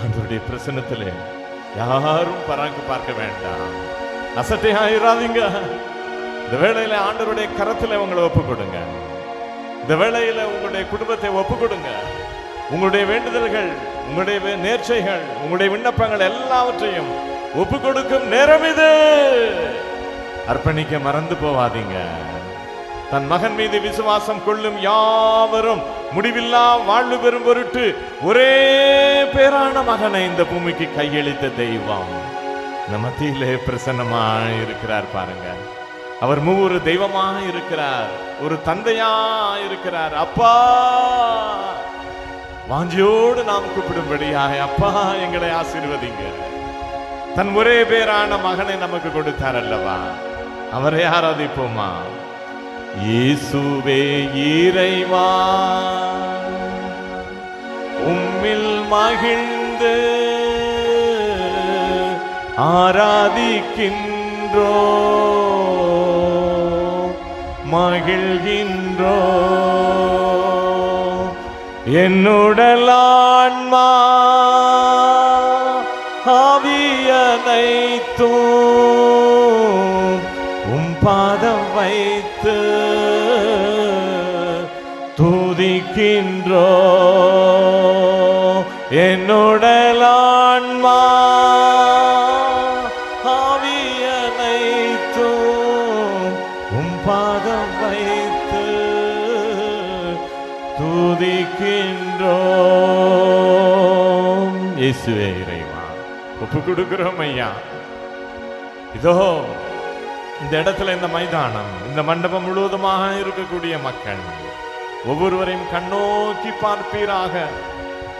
ஆண்டவருடைய பிரசன்னத்திலே யாரும் பராக்கு பார்க்க வேண்டாம். அசட்டையாயிராதீங்க. இந்த வேளையில ஆண்டவருடைய கரத்துல உங்களை ஒப்பு கொடுங்க. இந்த வேளையில உங்களுடைய குடும்பத்தை ஒப்பு கொடுங்க. உங்களுடைய வேண்டுதல்கள், உங்களுடைய நேர்ச்சைகள், உங்களுடைய விண்ணப்பங்கள் எல்லாவற்றையும் ஒப்பு கொடுக்கும் நேரம் இது. அர்ப்பணிக்க மறந்து போவாதீங்க. தன் மகன் மீது விசுவாசம் கொள்ளும் யாவரும் முடிவில்லா வாழ்வு பெறும் பொருட்டு ஒரே பேரான மகனை இந்த பூமிக்கு கையளித்த தெய்வம் நம்ம மத்தியிலே பிரசன்னமாய் இருக்கிறார். பாருங்க, அவர் மூவொரு தெய்வமாக இருக்கிறார், ஒரு தந்தையா இருக்கிறார். அப்பா, வாஞ்சியோடு நாம் கூப்பிடும்படியாக அப்பா எங்களை ஆசீர்வதிங்க. தன் ஒரே பேரான மகனை நமக்கு கொடுத்தார் அல்லவா? அவரை ஆராதிப்போமா? இயேசுவே இறைவா, உம்மில் மகிழ்ந்து ஆராதிக்கின்றோ, மகிழ்கின்றோ. என்னுடல் ஆன்மா ஆவியனைத்தும் உம் பாதம் வைத்து துதிக்கின்றோ. என்னுடல் ஆன்மா ஆவியனைத்தும் உம் பாதம் வைத்து துதிக்கின்றோம். இயேசுவே இறைவா, ஒப்பு கொடுக்கிறோம் ஐயா. இதோ இந்த இடத்துல, இந்த மைதானம், இந்த மண்டபம் முழுவதுமாக இருக்கக்கூடிய மக்கள் ஒவ்வொருவரையும் கண்ணோக்கி பார்ப்பீராக.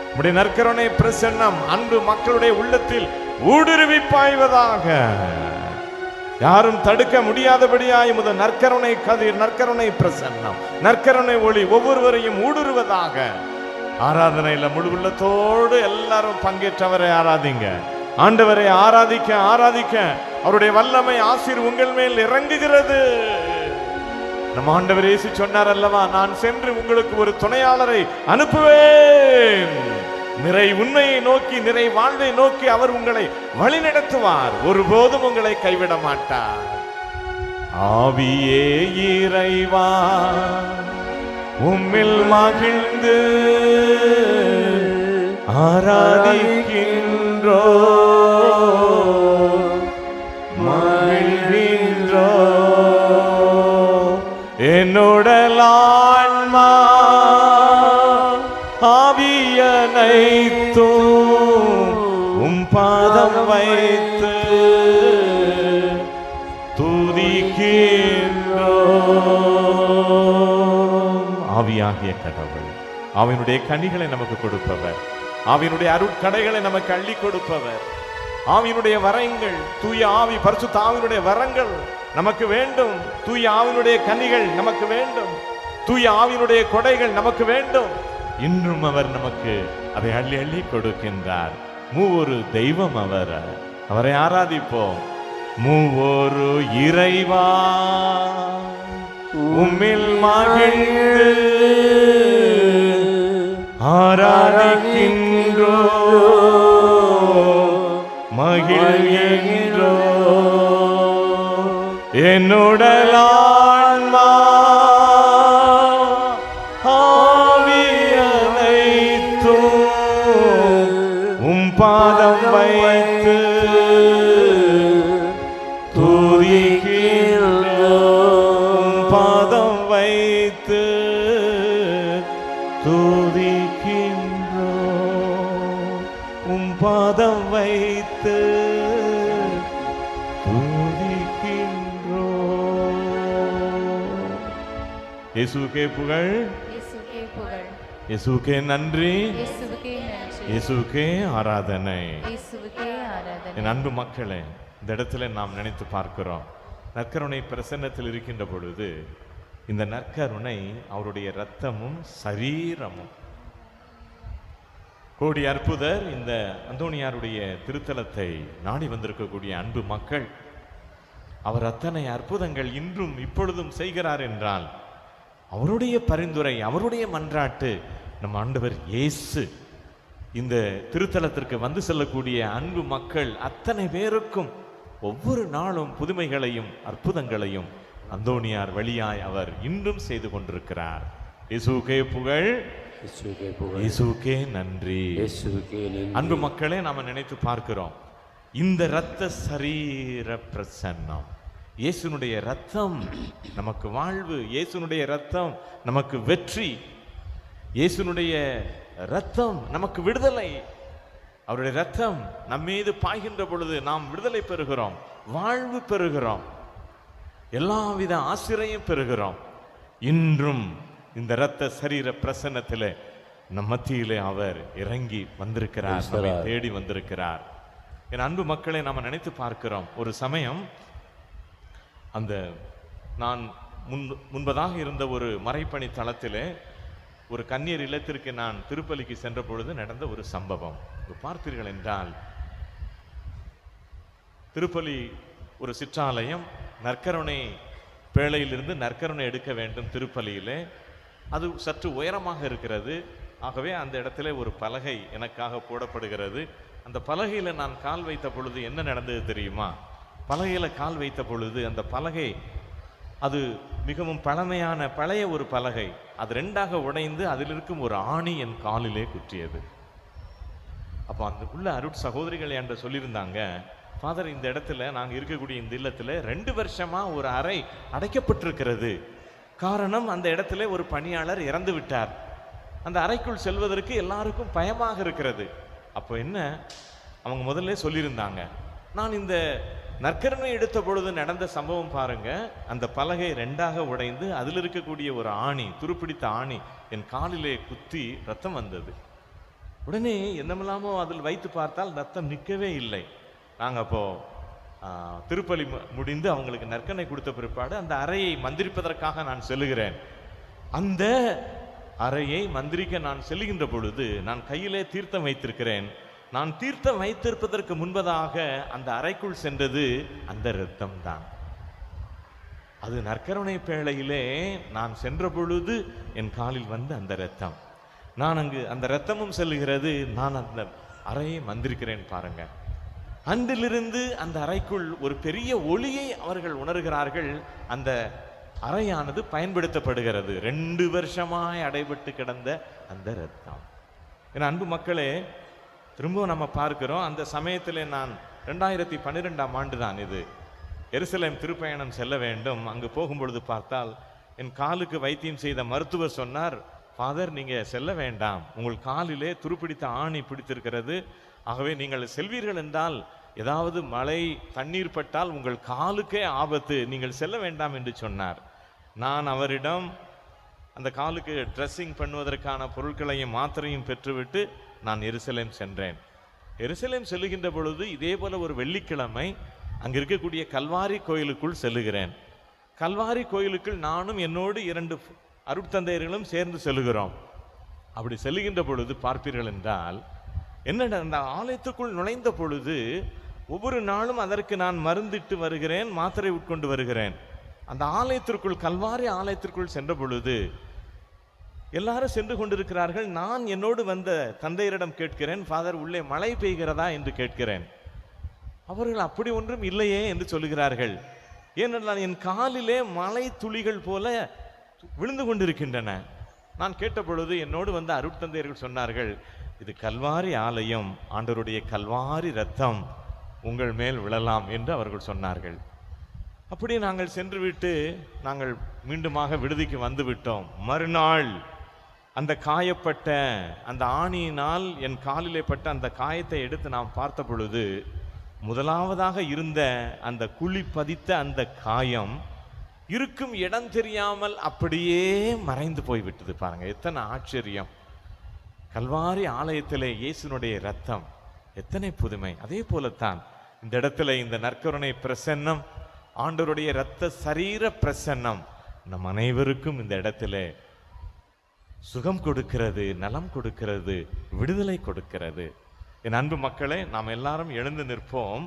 உம்முடைய நற்கருணை பிரசன்னம் அன்பு மக்களுடைய உள்ளத்தில் ஊடுருவி பாய்வதாக. யாரும் தடுக்க முடியாதபடியாய் முதல் நற்கருணை கதிர், நற்கருணை பிரசன்னம், நற்கருணை ஒளி ஒவ்வொருவரையும் ஊடுருவதாக. ஆராதனையில முழு உள்ளத்தோடு எல்லாரும் பங்கேற்றவரை ஆராதிங்க. ஆண்டவரை ஆராதிக்க ஆராதிக்க அவருடைய வல்லமை ஆசீர் உங்கள் மேல் இறங்குகிறது. நம்ம ஆண்டவர் இயேசு சொன்னார் அல்லவா, நான் சென்று உங்களுக்கு ஒரு துணையாளரை அனுப்புவேன். நிறை உண்மையை நோக்கி, நிறை வாழ்வை நோக்கி அவர் உங்களை வழிநடத்துவார். ஒருபோதும் உங்களை கைவிட மாட்டார். ஆவியே இறைவா, உம்மில் மகிழ்ந்து ஆராதிக்கின்றோ, மகிழ்கின்றோ. என்னுடல் ஆன்மா ஆவியனைத்தும் உம் பாதம் வைத்து துதிக்கின்றோம். ஆவியாகிய கடவுள் அவனுடைய கனிகளை நமக்கு கொடுப்பவர், ஆவியினுடைய அருட்கடைகளை நமக்கு அள்ளி கொடுப்பவர். ஆவியினுடைய வரங்கள், தூய ஆவி பரிசுத்த ஆவியினுடைய வரங்கள் நமக்கு வேண்டும். தூய ஆவியினுடைய கனிகள் நமக்கு வேண்டும். தூய ஆவியினுடைய கொடைகள் நமக்கு வேண்டும். இன்றும் அவர் நமக்கு அதை அள்ளி அள்ளி கொடுக்கின்றார். மூவொரு தெய்வம் அவர். அவரை ஆராதிப்போம். மூவொரு இறைவா, உம்மில் மகிழ்ந்து ஆராதிக்கின்றோ, மகிழ்கின்றோ. என்னுடல் ஆன்மா ஆவியனைத்தும் உம் பாதம் வைத்து துதிக்கின்றோம். பாதம் வைத்து துதிக்கின்றோம். உம் பாதம் வைத்து இயேசுவுக்கே புகழ், இயேசுவுக்கே நன்றி, இயேசுவுக்கே ஆராதனை. என் அன்பு மக்களே, இந்த இடத்துல நாம் நினைத்து பார்க்கிறோம், நற்கருணை பிரசன்னத்தில் இருக்கின்ற பொழுது இந்த நற்கருணை அவருடைய இரத்தமும் சரீரமும். கோடி அற்புதர் இந்த அந்தோணியாருடைய திருத்தலத்தை நாடி வந்திருக்கக்கூடிய அன்பு மக்கள், அவர் அத்தனை அற்புதங்கள் இன்றும் இப்பொழுதும் செய்கிறார் என்றால் அவருடைய பரிந்துரை, அவருடைய மன்றாட்டு நம் ஆண்டவர் இயேசு இந்த திருத்தலத்திற்கு வந்து செல்லக்கூடிய அன்பு மக்கள் அத்தனை பேருக்கும் ஒவ்வொரு நாளும் புதுமைகளையும் அற்புதங்களையும் அந்தோணியார் வழியாய் அவர் இன்றும் செய்து கொண்டிருக்கிறார். இயேசுவுக்கே புகழ், இயேசுவுக்கே நன்றி. அன்பு மக்களே, நாம நினைத்து பார்க்கிறோம், இந்த இரத்த சரீர பிரசன்னம், இயேசுனுடைய இரத்தம் நமக்கு வாழ்வு, இயேசுனுடைய இரத்தம் நமக்கு வெற்றி, இயேசுனுடைய இரத்தம் நமக்கு விடுதலை. அவருடைய இரத்தம் நம் மீது பாய்கின்ற பொழுது நாம் விடுதலை பெறுகிறோம், வாழ்வு பெறுகிறோம், எல்லாவித ஆசிரியம் பெறுகிறோம். இன்றும் இந்த இரத்த சரீர பிரசன்னத்திலே நம் மத்தியிலே அவர் இறங்கி வந்திருக்கிறார், நம்மை தேடி வந்திருக்கிறார். என் அன்பு மக்களை நாம நினைத்து பார்க்கிறோம், ஒரு சமயம் அந்த நான் முன்பதாக இருந்த ஒரு மறைப்பணி தளத்திலே ஒரு கன்னியர் இல்லத்திற்கு நான் திருப்பலிக்கு சென்ற பொழுது நடந்த ஒரு சம்பவம். பார்த்தீர்கள் என்றால், திருப்பலி ஒரு சிற்றாலயம், நற்கருணை பேழையிலிருந்து நற்கருணை எடுக்க வேண்டும் திருப்பலியிலே. அது சற்று உயரமாக இருக்கிறது. ஆகவே அந்த இடத்துல ஒரு பலகை எனக்காக போடப்படுகிறது. அந்த பலகையில் நான் கால் வைத்த பொழுது என்ன நடந்தது தெரியுமா? பலகையில் கால் வைத்த பொழுது அந்த பலகை அது மிகவும் பழமையான பழைய ஒரு பலகை, அது ரெண்டாக உடைந்து அதில் இருக்கும் ஒரு ஆணி என் காலிலே குற்றியது. அப்போ அந்த உள்ள அருட் சகோதரிகள் என்ற சொல்லியிருந்தாங்க, ஃபாதர், இந்த இடத்துல நாங்கள் இருக்கக்கூடிய இந்த இல்லத்தில் 2 வருஷமா ஒரு அறை அடைக்கப்பட்டிருக்கிறது. காரணம், அந்த இடத்துல ஒரு பணியாளர் இறந்து விட்டார். அந்த அறைக்குள் செல்வதற்கு எல்லாருக்கும் பயமாக இருக்கிறது. அப்போ என்ன, அவங்க முதல்ல சொல்லியிருந்தாங்க, நான் இந்த நற்கருணை எடுத்த பொழுது நடந்த சம்பவம் பாருங்க, அந்த பலகை 2ஆக உடைந்து அதில் இருக்கக்கூடிய ஒரு ஆணி, துருப்பிடித்த ஆணி என் காலிலே குத்தி ரத்தம் வந்தது. உடனே என்னமில்லாமோ அதில் வைத்து பார்த்தால் ரத்தம் நிற்கவே இல்லை. நாங்கள் அப்போ திருப்பலி முடிந்து அவங்களுக்கு நற்கருணை கொடுத்த பிற்பாடு அந்த அறையை மந்திரிப்பதற்காக நான் செல்லுகிறேன். அந்த அறையை மந்திரிக்க நான் செல்லுகின்ற பொழுது நான் கையிலே தீர்த்தம் வைத்திருக்கிறேன். நான் தீர்த்தம் வைத்திருப்பதற்கு முன்பதாக அந்த அறைக்குள் சென்றது அந்த இரத்தம் தான். அது நற்கருணை பேழையிலே நான் சென்ற பொழுது என் காலில் வந்த அந்த இரத்தம். நான் அங்கு அந்த இரத்தமும் செல்லுகிறது, நான் அந்த அறையை மந்திரிக்கிறேன் பாருங்க. அன்றிலிருந்து அந்த அறைக்குள் ஒரு பெரிய ஒளியை அவர்கள் உணர்கிறார்கள். அந்த அறையானது பயன்படுத்தப்படுகிறது. 2 வருஷமாய் அடைபட்டு கிடந்த அந்த இரத்தம். என் அன்பு மக்களே, திரும்பவும் நம்ம பார்க்கிறோம், அந்த சமயத்தில் நான் 2012ஆம் ஆண்டு தான் இது, எருசலேம் திருப்பயணம் செல்ல வேண்டும். அங்கு போகும்பொழுது பார்த்தால் என் காலுக்கு வைத்தியம் செய்த மருத்துவர் சொன்னார், ஃபாதர், நீங்கள் செல்ல வேண்டாம், உங்கள் காலிலே துருப்பிடித்த ஆணி பிடித்திருக்கிறது. ஆகவே நீங்கள் செல்வீர்கள் என்றால் ஏதாவது மழை தண்ணீர் பட்டால் உங்கள் காலுக்கே ஆபத்து, நீங்கள் செல்ல வேண்டாம் என்று சொன்னார். நான் அவரிடம் அந்த காலுக்கு ட்ரெஸ்ஸிங் பண்ணுவதற்கான பொருட்களையும் மாத்திரையும் பெற்றுவிட்டு நான் எருசலேம் சென்றேன். எருசலேம் செல்லுகின்ற பொழுது இதே போல ஒரு வெள்ளிக்கிழமை அங்கே இருக்கக்கூடிய கல்வாரி கோயிலுக்குள் செல்லுகிறேன். கல்வாரி கோயிலுக்குள் நானும் என்னோடு 2 அருட்தந்தையர்களும் சேர்ந்து செல்லுகிறோம். அப்படி செல்லுகின்ற பொழுது பார்ப்பீர்கள் என்றால், என்ன, அந்த ஆலயத்துக்குள் நுழைந்த பொழுது ஒவ்வொரு நாளும் அதற்கு நான் மருந்திட்டு வருகிறேன், மாத்திரை உட்கொண்டு வருகிறேன். அந்த ஆலயத்திற்குள், கல்வாரி ஆலயத்திற்குள் சென்ற பொழுது எல்லாரும் சென்று கொண்டிருக்கிறார்கள். நான் என்னோடு வந்த தந்தையரிடம் கேட்கிறேன், ஃபாதர், உள்ளே மழை பெய்கிறதா என்று கேட்கிறேன். அவர்கள் அப்படி ஒன்றும் இல்லையே என்று சொல்லுகிறார்கள். ஏனென்றால் என் காலிலே மழை துளிகள் போல விழுந்து கொண்டிருக்கின்றன. நான் கேட்ட பொழுது என்னோடு வந்த அருட்தந்தையர்கள் சொன்னார்கள், இது கல்வாரி ஆலயம், ஆண்டவருடைய கல்வாரி இரத்தம் உங்கள் மேல் விழலாம் என்று அவர்கள் சொன்னார்கள். அப்படி நாங்கள் சென்று விட்டு நாங்கள் மீண்டுமாக விடுதிக்கு வந்து விட்டோம். மறுநாள் அந்த காயப்பட்ட அந்த ஆணியினால் என் காலிலே பட்ட அந்த காயத்தை எடுத்து நாம் பார்த்த பொழுது முதலாவதாக இருந்த அந்த குழி பதித்த அந்த காயம் இருக்கும் இடம் தெரியாமல் அப்படியே மறைந்து போய்விட்டது. பாருங்க, எத்தனை ஆச்சரியம்! கல்வாரி ஆலயத்திலே இயேசுனுடைய இரத்தம், எத்தனை புதுமை! அதே போலத்தான் இந்த இடத்துல இந்த நற்கருணை பிரசன்னம், ஆண்டவருடைய இரத்த சரீர பிரசன்னம் நம் அனைவருக்கும் இந்த இடத்துல சுகம் கொடுக்கிறது, நலம் கொடுக்கிறது, விடுதலை கொடுக்கிறது. என் அன்பு மக்களே, நாம் எல்லாரும் எழுந்து நிற்போம்.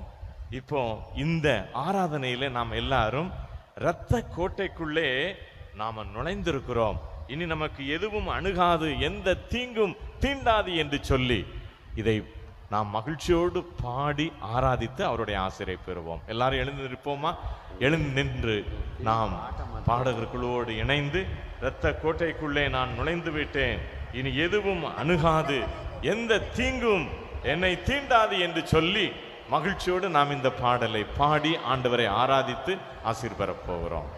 இப்போ இந்த ஆராதனையில நாம் எல்லாரும் இரத்த கோட்டைக்குள்ளே நாம நுழைந்திருக்கிறோம். இனி நமக்கு எதுவும் அணுகாது, எந்த தீங்கும் தீண்டாது என்று சொல்லி இதை நாம் மகிழ்ச்சியோடு பாடி ஆராதித்து அவருடைய ஆசிரியை பெறுவோம். எல்லாரும் எழுந்து நிற்போமா? எழுந்து நின்று நாம் பாடகர் குழுவோடு இணைந்து இரத்த கோட்டைக்குள்ளே நான் நுழைந்து விட்டேன், இனி எதுவும் அணுகாது, எந்த தீங்கும் என்னை தீண்டாது என்று சொல்லி மகிழ்ச்சியோடு நாம் இந்த பாடலை பாடி ஆண்டவரை ஆராதித்து ஆசீர் பெறப் போகிறோம்.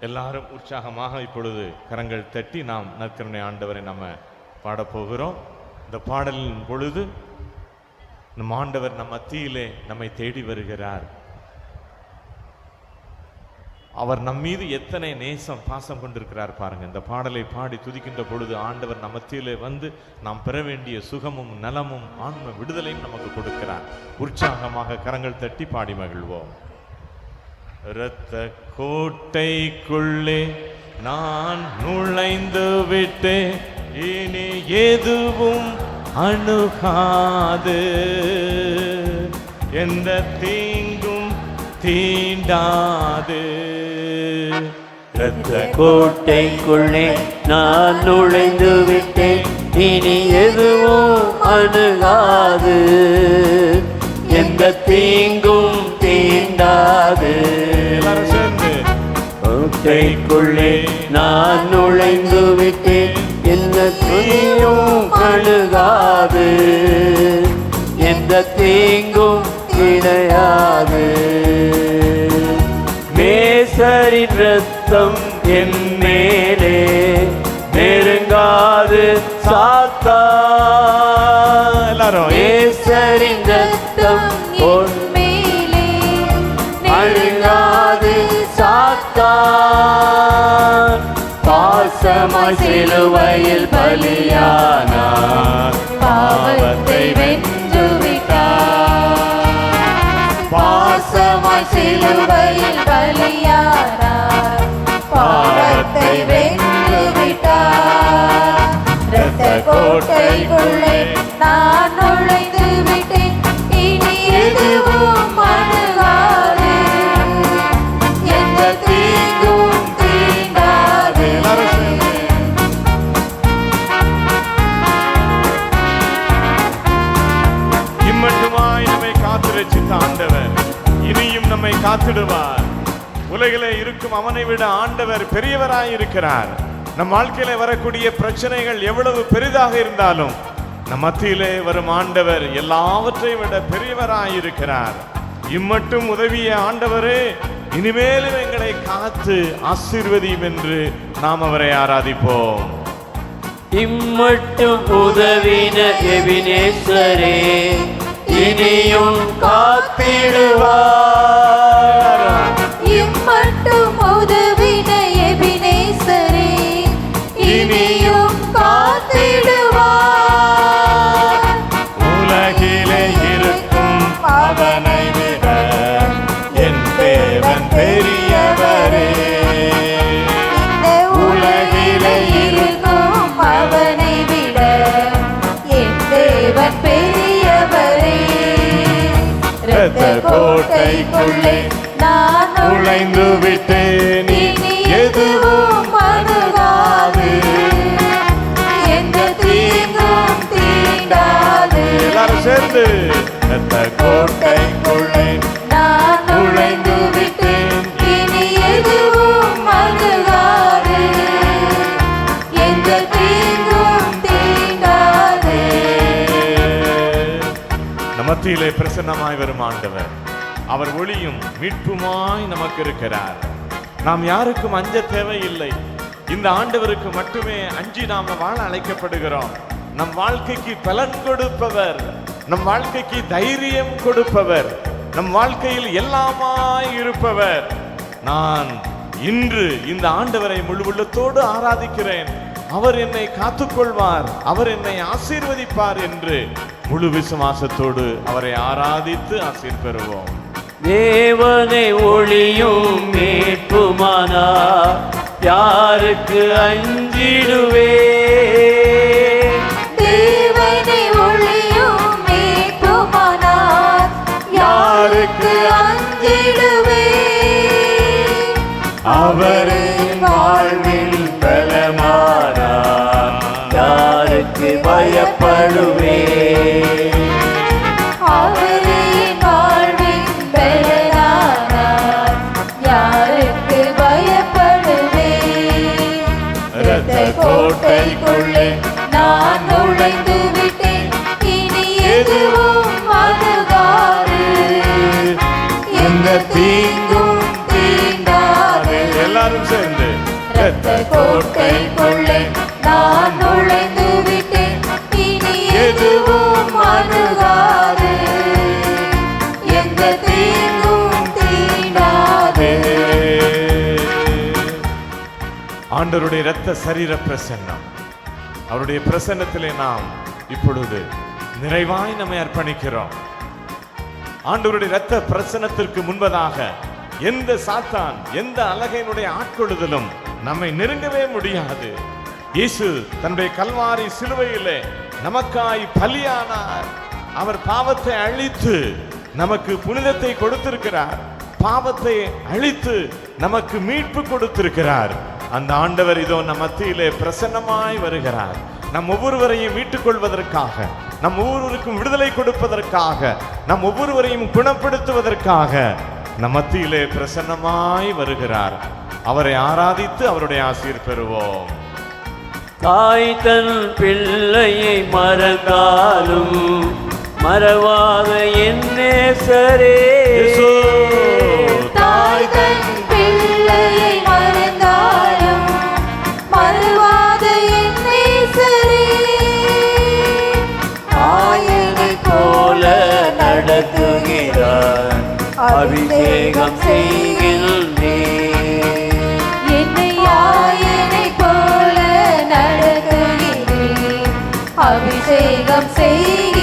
எல்லாரும் உற்சாகமாக இப்பொழுது கரங்கள் தட்டி நாம் நற்கருணை ஆண்டவரை நம்ம பாடப்போகிறோம். இந்த பாடலின் பொழுது நம் ஆண்டவர் நம் மத்தியிலே நம்மை தேடி வருகிறார். அவர் நம் மீது எத்தனை நேசம் பாசம் கொண்டிருக்கிறார் பாருங்க. இந்த பாடலை பாடி துதிக்கின்ற பொழுது ஆண்டவர் நம் மத்தியிலே வந்து நாம் பெற வேண்டிய சுகமும் நலமும் ஆன்ம விடுதலையும் நமக்கு கொடுக்கிறார். உற்சாகமாக கரங்கள் தட்டி பாடி மகிழ்வோம். இரத்த கோட்டைக்குள்ளே நான் நுழைந்து விட்டேன், இனி எதுவும் அணுகாது, எந்த தீங்கும் தீண்டாது. இரத்த கோட்டைக்குள்ளே நான் நுழைந்து விட்டேன், இனி எதுவும் அணுகாது, எந்த தீங்கும் தீண்டாது. கோட்டைக்குள்ளே நான் நுழைந்து விட்டேன், எந்த தீயும் அணுகாது, எந்த தீங்கும் கிடையாது. நேசரின் இரத்தம் என் மேலே நெருங்காது சாத்தான். எல்லாரும் நேசரின் இரத்தம் உன் மேலே நெருங்காது சாத்தான். பாசமாய் சிலுவையில் பலியானார், பாவத்தை வென்று விட்டார். பாசமாய் சிலுவையில் பலியானார், பாவத்தை வென்று விட்டார். இரத்த கோட்டைக்குள்ளே நான் நுழைந்து விட்டேன், இனி எதுவும் அணுகாது, எந்த தீங்கும் தீண்டாது. இம்மட்டுமாய் நம்மை காத்து ரட்சித்த ஆண்டவர் இனியும் நம்மை காத்திடுவார். உலகிலே இருக்கும் அவனை விட ஆண்டவர் பெரியவராய் இருக்கிறார். நம் வாழ்க்கையில வரக்கூடிய பிரச்சனைகள் எவ்வளவு பெரிதாக இருந்தாலும் நம் மத்தியிலே வரும் ஆண்டவர் எல்லாவற்றையும் விட பெரியவராய் இருக்கிறார். இம்மட்டும் உதவிய ஆண்டவரே, இனிமேலும் எங்களை காத்து ஆசீர்வதியும் என்று நாம் அவரை ஆராதிப்போம். இம்மட்டும் உதவின எபினேசரே, இனியும் காத்திடுவார். இம்மட்டும் உதவின எபினேசரே, இனியும் காத்திடுவார். உலகிலே இருக்கும் அவனை விட என் தேவன் பெரியவரே. இந்த உலகிலே இருக்கும் அவனை விட என் தேவன் பெரியவரே. இரத்த கோட்டைக்குள்ளே நான் நுழைந்து விட்டேன், இனி எதுவும் அணுகாது, எந்த தீங்கும் தீண்டாது. எல்லாரும் சேர்ந்து இரத்த கோட்டைக்குள்ளே நான் நுழைந்து விட்டேன், இனி எதுவும் அணுகாது, எந்த தீங்கும் தீண்டாது. மத்தியிலே பிரசன்னமாய் வரும் ஆண்டவர், அவர் ஒளியும் மீட்புமாய் நமக்கு இருக்கிறார். நாம் யாருக்கும் அஞ்ச தேவையில்லை. இந்த ஆண்டவருக்கு மட்டுமே அஞ்சி நாம வாழ அழைக்கப்படுகிறோம். நம் வாழ்க்கைக்கு பலன் கொடுப்பவர், நம் வாழ்க்கைக்கு தைரியம் கொடுப்பவர், நம் வாழ்க்கையில் எல்லாமாய் இருப்பவர். நான் இன்று இந்த ஆண்டவரை முழு உள்ளத்தோடு ஆராதிக்கிறேன். அவர் என்னை காத்துக்கொள்வார், அவர் என்னை ஆசீர்வதிப்பார் என்று முழு விசுவாசத்தோடு அவரை ஆராதித்து ஆசீர் பெறுவோம். தேவனை ஒளியும் மீட்புமானா யாருக்கு அஞ்சிடுவே? தேவனை ஒளியும் மீட்புமானா யாருக்கு அஞ்சிடுவே? அவரே வாழ்வில் பலமானார், யாருக்கு பயப்படுவேன்? அவரே வாழ்வின் பலனானார், யாருக்கு பயப்படுவேன்? இரத்த கோட்டைக்குள்ளே நான் நுழைந்து விட்டேன், இனி எதுவும் அணுகாது, எந்த தீங்கும் தீண்டாது. எல்லாரும் சேர்ந்து இரத்த கோட்டைக்குள்ளே நான் நுழைந்து விட்டேன், இனி எதுவும் அணுகாது, எந்த தீங்கும் தீண்டாது. ஆண்டவருடைய இரத்த சரீர பிரசன்னம், அவருடைய பிரசன்னத்திலே நாம் இப்பொழுது நிறைவாய் நம்மை அர்ப்பணிக்கிறோம். ஆண்டவருடைய இரத்த பிரசன்னத்திற்கு முன்பதாக எந்த சாத்தான், எந்த அலகையினுடைய ஆட்கொள்ளுதலும் நம்மை நெருங்கவே முடியாது. இயேசு தன்னுடைய கல்வாரி சிலுவையிலே நமக்காய் பலியானார். அவர் பாவத்தை அழித்து நமக்கு புனிதத்தை கொடுத்திருக்கிறார். பாவத்தை அழித்து நமக்கு மீட்பு கொடுத்திருக்கிறார். அந்த ஆண்டவர் இதோ நம் மத்தியிலே பிரசன்னமாய் வருகிறார். நம் ஒவ்வொருவரையும் மீட்டுக் கொள்வதற்காக, நம் ஒவ்வொருவருக்கும் விடுதலை கொடுப்பதற்காக, நம் ஒவ்வொருவரையும் குணப்படுத்துவதற்காக நம் மத்தியிலே பிரசன்னமாய் வருகிறார். அவரை ஆராதித்து அவருடைய ஆசீர் பெறுவோம். தாய் தன் பிள்ளையை மறந்தாலும் மறவாத என் நேசரே, தாய் தன் பிள்ளையை மறந்தாலும் மறவாத என் நேசரே, ஆயனைப் போல நடத்துகிறார், அபிஷேகம் செய்கின்றேன். என்னை ஆயனைப் போல நடத்துகிறேன், அபிஷேகம் செய்கின்றேன்.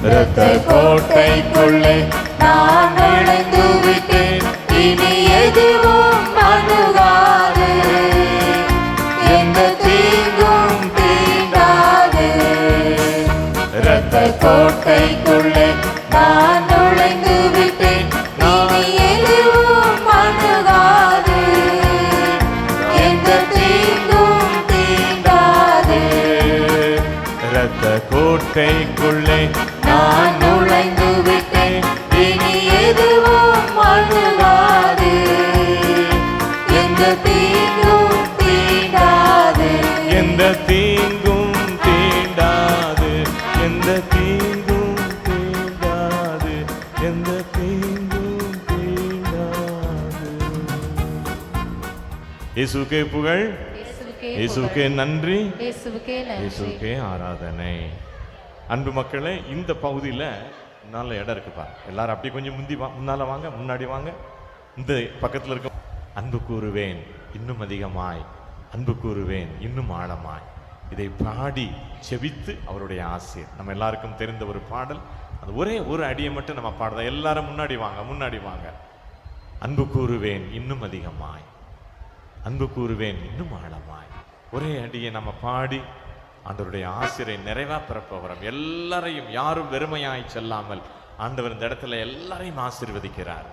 இரத்த கோட்டைக்குள்ளே நான் நுழைந்து விட்டேன், இனி எதுவும் அணுகாது, எந்த தீங்கும் தீண்டாது. இரத்த கோட்டைக்குள்ளே நான் நுழைந்து விட்டேன், இனி எதுவும் அணுகாது, எந்த தீங்கும் தீண்டாது. இரத்த கோட்டைக்குள்ளே நான் நுழைந்து விட்டேன், இனி எதுவும் அணுகாது, எந்த தீங்கும் தீண்டாது. எந்த தீங்கும் தீண்டாது, எந்த தீங்கும் தீண்டாது, எந்த தீங்கும் தீண்டாது. இயேசுக்கே புகழ், இயேசுக்கே நன்றி, இயேசுக்கே ஆராதனை. அன்பு மக்களே, இந்த பகுதியில் நல்ல இடம் இருக்குப்பா. எல்லாரும் அப்படி கொஞ்சம் முன்னால வாங்க, முன்னாடி வாங்க. இந்த பக்கத்தில் இருக்க அன்பு கூறுவேன் இன்னும் அதிகமாய், அன்பு கூறுவேன் இன்னும் ஆழமாய். இதை பாடி செபித்து அவருடைய ஆசீர். நம்ம எல்லாருக்கும் தெரிந்த ஒரு பாடல். அது ஒரே ஒரு அடியை மட்டும் நம்ம பாடுறோம். எல்லாரும் முன்னாடி வாங்க, முன்னாடி வாங்க. அன்பு கூறுவேன் இன்னும் அதிகமாய், அன்பு கூறுவேன் இன்னும் ஆழமாய். ஒரே அடியை நம்ம பாடி ஆண்டவருடைய ஆசிரை நிறைவா பெறப்போகிறோம். எல்லாரையும், யாரும் வெறுமையாய் செல்லாமல் ஆண்டவர் இந்த இடத்துல எல்லாரையும் ஆசீர்வதிக்கிறார்.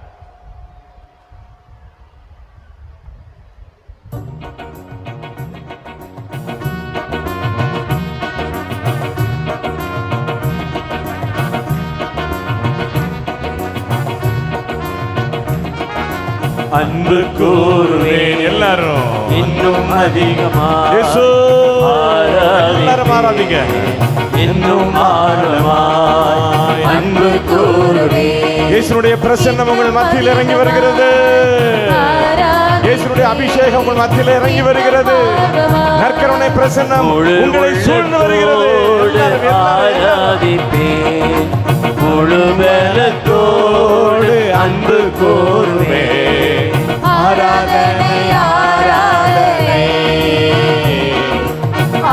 அன்பு கூறுவேன் எல்லாரும் இன்னும் அதிகமாய், இயேசு எல்லாரும் ஆராதிங்க. இன்னும் ஆழமாய் அன்பு கூறுவேன். இயேசுனுடைய பிரசன்னம் உங்கள் மத்தியில் இறங்கி வருகிறது. இயேசுனுடைய அபிஷேகம் உங்கள் மத்தியில் இறங்கி வருகிறது. நற்கருணை பிரசன்னம் உங்களை சூழ்ந்து வருகிறது. ஆராதிப்பேன் முழு பலத்தோடு அன்பு கூறுவேன். ஆராதனை ஆராதனை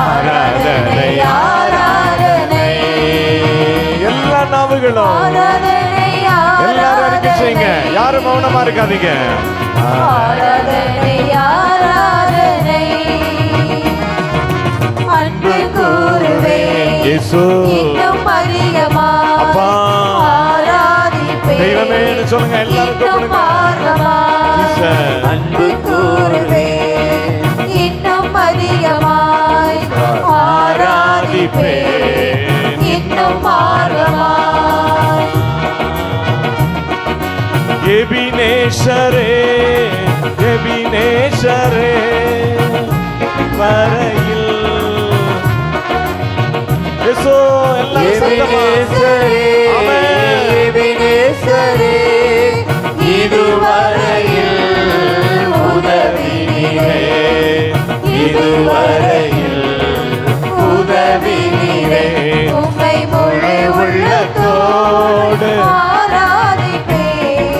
ஆராதனை ஆராதனை. எல்லா நாவுகளும் எல்லாரும் அறிக்கை செய்யுங்க. யாரும் மௌனமா இருக்காதீங்க. ஆராதனை ஆராதனை. அன்பு கூறுவேன் இயேசு இன்னும் அதிகமாய் அப்பா ஆராதிப்பேன். தெய்வமேன்னு சொல்லுங்க. எல்லாரும் இன்னும் கூப்பிடுங்க. ஆர்வமாய் எபினேஷரே எபினேஷரே வரையில் இயேசு எல்லாரும் எபினேசரே, எபினேசரே, இதுவரையில் உதவி நீரே, இதுவரையில் உதவி நீரே. உம்மை முழு உள்ளத்தோடு ஆராதிப்பேன்,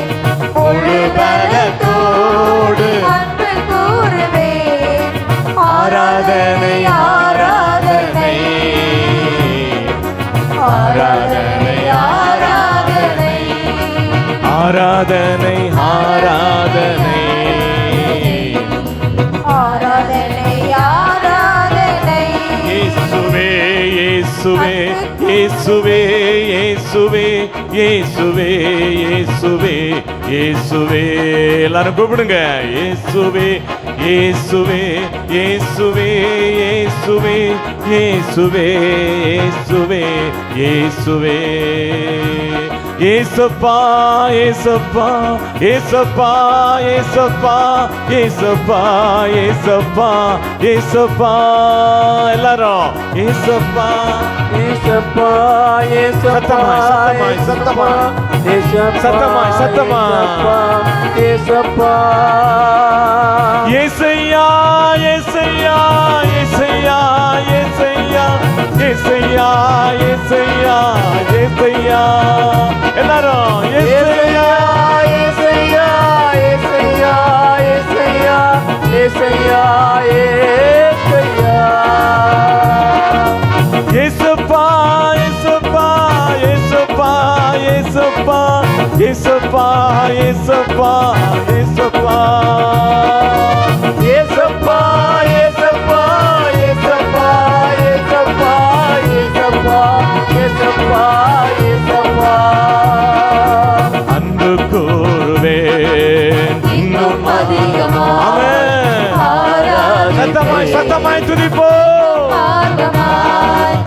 முழு பலத்தோடு அன்பு கூறுவேன். ஆராதனை ஆராதனை ஆராதனை ஆராதனை ஆராதனை ஆராதனை ஆராதனை ஆராதனை இயேசுவே இயேசுவே இயேசுவே இயேசுவே இயேசுவே இயேசுவே இயேசுவே எல்லாரும் கூப்பிடுங்க. இயேசுவே இயேசுவே இயேசுவே இயேசுவே இயேசுவே இயேசுவே இயேசுவே ஏசப்பா ஏசப்பா ஏசப்பா ஏசப்பா ஏசப்பா ஏசப்பா ஏசப்பா எல்லாரும் ஏசப்பா ஏசப்பா, ஏசப்பா, சத்தமாய், சத்தமாய், ஏசப்பா, சத்தமாய், சத்தமாய். ஏசப்பா, ஏசையா ஏசையா ஏசையா ஏசையா ஏசையா ஏசையா ஏசையா எல்லாரும் ஏசையா ஏசையா, ஏசையா, ஏசையா, ஏசையா, ஏசையா. ஏசப்பா ஏசப்பா ஏசப்பா ஏசப்பா ஏசப்பா ஏசப்பா ஏசப்பா ஏசப்பா, ஏசப்பா, ஏசப்பா, ஏசப்பா, ஏசப்பா, ஏசப்பா, ஏசப்பா. அன்பு கூறுவேன் இன்னும் அதிகமாய் ஆமென். சத்தமாய் சத்தமாய் துதிப்போம். ஆர்வமாய்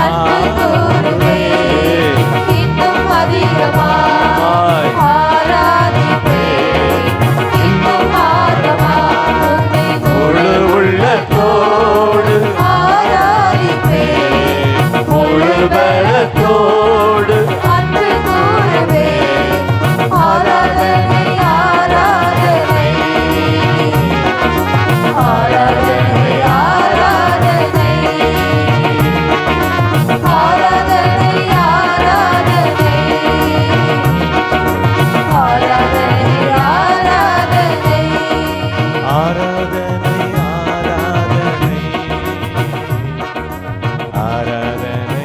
அன்பு கூறுவேன், இன்னும் அதிகமாய் ஆராதிப்பேன், இன்னும் ஆர்வமாய் உம்மை முழு உள்ளத்தோடு ஆராதிப்பேன், முழு பலத்தோடு அன்பு கூறுவேன். ஆராதனை ஆராதனை ஆராதனை ஆராதனை ஆராதனை ஆராதனை ஆராதனை ஆராதனை ஆராதனை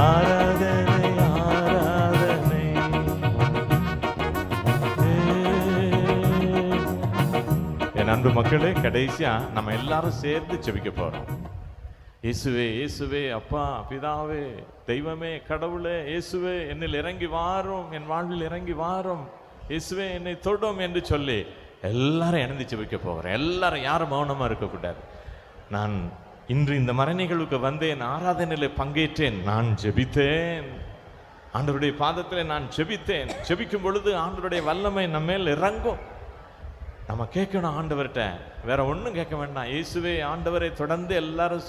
ஆராதனை ஆராதனை என் அன்பு மக்களே, கடைசியா நம்ம எல்லாரும் சேர்ந்து ஜெபிக்க போறோம். இயேசுவே இயேசுவே அப்பா பிதாவே தெய்வமே கடவுளே இயேசுவே என்னில் இறங்கி வாரும், என் வாழ்வில் இறங்கி வாரும், இயேசுவே என்னை தொடும் என்று சொல்லி எல்லாரும் இணைந்து ஜெபிக்க போகிறேன். எல்லாரும் யாரும் மௌனமா இருக்கக்கூடாது. நான் இன்று இந்த மறைநிகழ்வுக்கு வந்தேன், ஆராதனையில பங்கேற்றேன், நான் ஜெபித்தேன், ஆண்டவருடைய பாதத்தில் நான் ஜெபித்தேன். ஜெபிக்கும் பொழுது ஆண்டவருடைய வல்லமை நம்ம மேல் இறங்கும். நம்ம கேட்கணும் ஆண்டவர்கிட்ட, வேற ஒன்றும் கேட்க வேண்டாம். இயேசுவே ஆண்டவரை தொடர்ந்து எல்லாரும்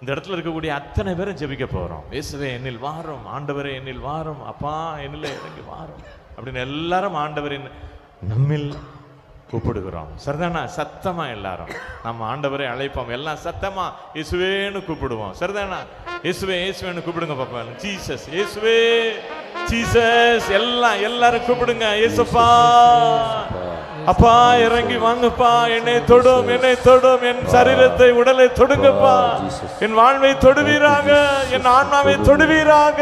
இந்த இடத்துல இருக்கக்கூடிய அத்தனை பேரும் ஜெபிக்க போறோம். இயேசுவே என்னில் வாரும், ஆண்டவரே என்னில் வாரும், அப்பா என்னில் இறங்கி வாரும் அப்படின்னு எல்லாரும் ஆண்டவரின் நம்மில் கூப்பிடுகிறோம். சரிதானா? சத்தமா எல்லாரும் நம்ம ஆண்டவரை அழைப்போம். எல்லாம் சத்தமா இயேசுவேன்னு கூப்பிடுவோம். சரிதானா? இயேசுவே இயேசுவேன்னு கூப்பிடுங்க பாப்பா. ஜீசஸ் இயேசுவே ஜீசஸ் எல்லாரும் கூப்பிடுங்க. இயேசுப்பா அப்பா இறங்கி வாங்கப்பா, என்னை தொடும், என்னை தொடும், என் சரீரத்தை உடலை தொடுங்கப்பா, என் வாழ்வை தொடுவீராக, என் ஆன்மாவை தொடுவீராக,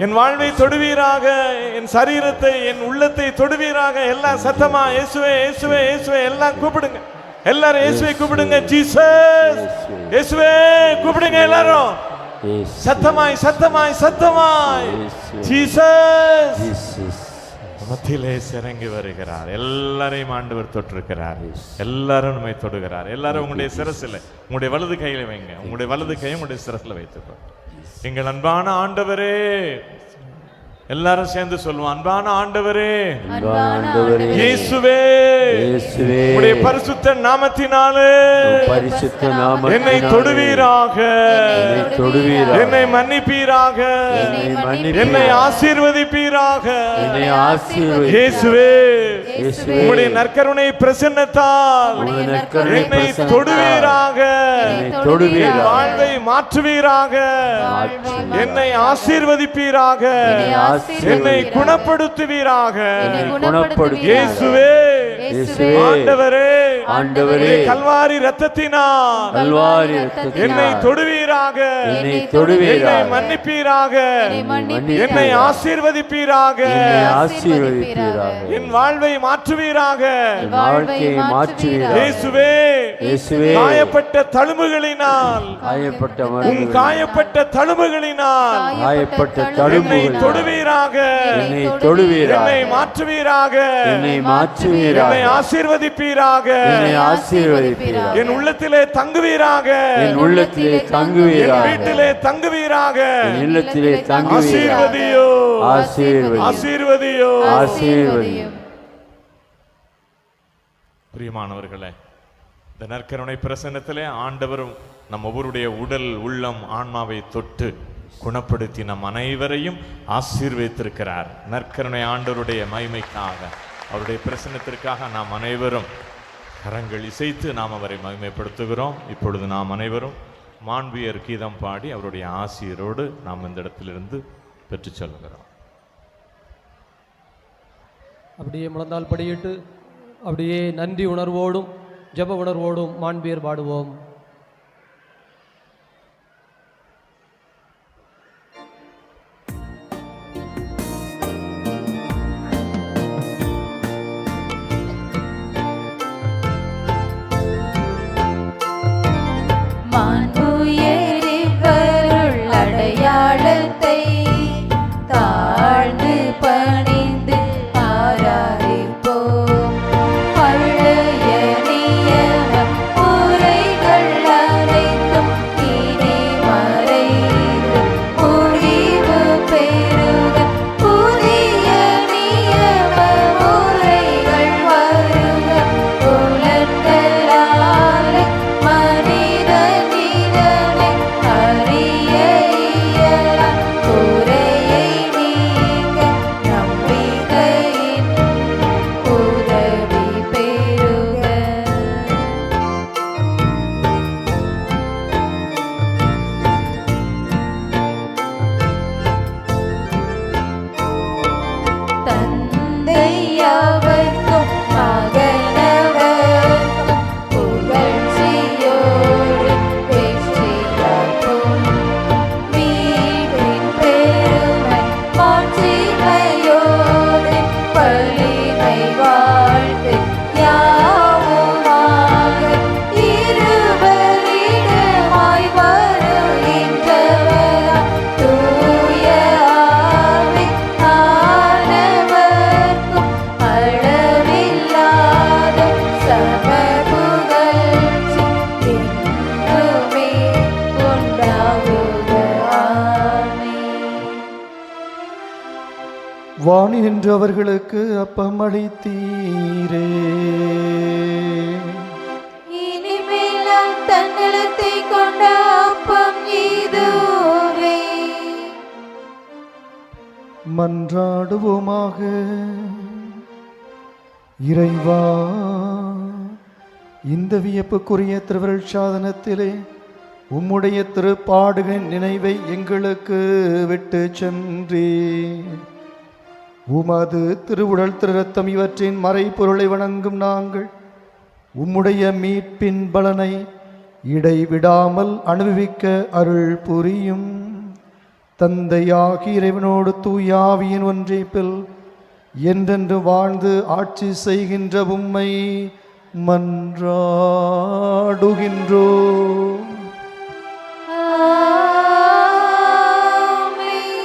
என் வாழ்வை தொடுவீராக, என் சரீரத்தை என் உள்ளத்தை தொடுவீராக. எல்லாம் சத்தமா இயேசுவே இயேசுவே இயேசுவே எல்லாம் கூப்பிடுங்க. எல்லாரும் இயேசுவை கூப்பிடுங்க. ஜீசஸ் இயேசுவே கூப்பிடுங்க. எல்லாரும் சத்தமாய் சத்தமாய் சத்தமாய் ஜீசஸ் மத்தியிலே இறங்கி வருகிறார். எல்லாரையும் ஆண்டவர் தொட்டிருக்கிறார். எல்லாரும் நம்மை தொடுகிறார். எல்லாரும் உங்களுடைய சிரசில் உங்களுடைய வலது கையில வைங்க. உங்களுடைய வலது கையை உங்களுடைய சிரசில் வைத்துக்கோ. எங்கள் அன்பான ஆண்டவரே, எல்லாரும் சேர்ந்து சொல்லுவோம். அன்பான ஆண்டவரே, அன்பான ஆண்டவரே, இயேசுவே, இயேசுவே, உம்முடைய பரிசுத்த நாமத்தினாலே பரிசுத்த நாமத்தினாலே என்னை தொடுவீராக, என்னை தொடுவீராக, என்னை மன்னிப்பீராக, என்னை ஆசீர்வதிப்பீராக. என்னை ஆசீர்வதி. இயேசுவே, இயேசுவே, உம்முடைய நற்கருணை பிரசன்னத்தால் உம்முடைய நற்கருணை என்னை பிரசன்னத்தால் தொடுவீராக, என்னை தொடுவீராக, வாழ்வை மாற்றுவீராக, என்னை ஆசீர்வதிப்பீராக, என்னை குணப்படுத்துவீராக. இயேசுவே, இயேசுவே, ஆண்டவரே, ஆண்டவரே, கல்வாரி இரத்தத்தினால் கல்வாரி இரத்தத்தினால் என்னை தொடுவீராக, என்னை தொடுவீராக, என்னை மன்னிப்பீராக, மன்னிப்பீராக, என்னை ஆசீர்வதிப்பீராக, என்னை ஆசீர்வதிப்பீராக, என் வாழ்வை மாற்றுவீராக. என் வாழ்க்கையை மாற்றுவீராக. இயேசுவே, இயேசுவே, காயப்பட்ட தழும்புகளினால், காயப்பட்ட உம் காயப்பட்ட தழும்புகளினால் காயப்பட்ட என்னை தழும்புகள் தொடுவீராக, என்னை தொடுவீராக, என்னை மாற்றுவீராக, என்னை மாற்றுவீராக, என்னை ஆசீர்வதிப்பீராக, என்னை ஆசீர்வதிப்பீராக, என் உள்ளத்திலே தங்குவீராக, என் உள்ளத்திலே என் தங்குவீராக, வீட்டிலே தங்குவீராக. என் இல்லத்திலே தங்குவீராக. ஆசீர்வதியோ, ஆசீர்வதி, ஆசீர்வதியோ. ஆசீர்வதி. பிரியமானவர்களே, இந்த நற்கருணை பிரசன்னத்திலே ஆண்டவரும் நம் ஒவ்வொருடைய உடல், உள்ளம், ஆன்மாவை தொட்டு குணப்படுத்தி நம் அனைவரையும் ஆசீர்வதித்திருக்கிறார். நற்கருணை ஆண்டவருடைய மகிமைக்காக, அவருடைய பிரசன்னத்திற்காக நாம் அனைவரும் கரங்கள் இசைத்து நாம் அவரை மகிமைப்படுத்துகிறோம். இப்பொழுது நாம் அனைவரும் மாண்பியர் கீதம் பாடி அவருடைய ஆசிரியரோடு நாம் இந்த இடத்திலிருந்து பெற்று செல்கிறோம். அப்படியே முழந்தால் படியிட்டு அப்படியே நன்றி உணர்வோடும் ஜெப உணர்வோடும் மாண்பியர் பாடுவோம். அடையாளத்தை தாழ்ந்து பணிந்து ஆராதிப்போம். பழைய நியம முறைகள் அனைத்தும் இனி மறைந்து முடிவு பெறுக. புதிய நியம முறைகள் வருக. புலன்களாலே மனிதன் இதனை அறிய இயலா. குறையை நீக்க நம்பிக்கையின் உதவி பெறுக. தந்தையவர்க்கும் மகனவர்க்கும் புகழ்ச்சியோடு வெற்றியாக்கும். மீட்பின் பெருமை மாட்சிமையோடு வலிமை வாழ்த்து யாவுமாக. இருவரிடமாய் வருகின்றவராம் தூய ஆவி ஆனவர்க்கும் அளவில்லாத சமபுகழ்ச்சி என்றுமே உண்டாகுக. ஆமென். வாணி நின்றவர்களுக்கு அப்பம் அளித்தீரே, இனிமேலாம் தன்னலத்தை கொண்ட அப்பம் இதுவே. மன்றாடுவோமாக. இறைவா, இந்த வியப்புக்குரிய திருவருள் சாதனத்திலே உம்முடைய திருப்பாடுகளின் நினைவை எங்களுக்கு விட்டு சென்றே. உமது திருவுடல் திருரத்தம் இவற்றின் மறைபொருளை வணங்கும் நாங்கள் உம்முடைய மீட்பின் பலனை இடைவிடாமல் அனுபவிக்க அருள் புரியும். தந்தையாகி இறைவனோடு தூயாவியின் ஒன்றிப்பில் என்றென்று வாழ்ந்து ஆட்சி செய்கின்ற உம்மை மன்றாடுகின்றோம். ஆமென்.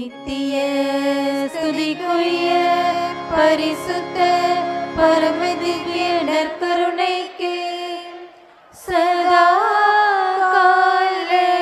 நித்திய ஸ்துதிக்குரிய பரிசுத்த பரம திவ்ய நற்கருணைக்கு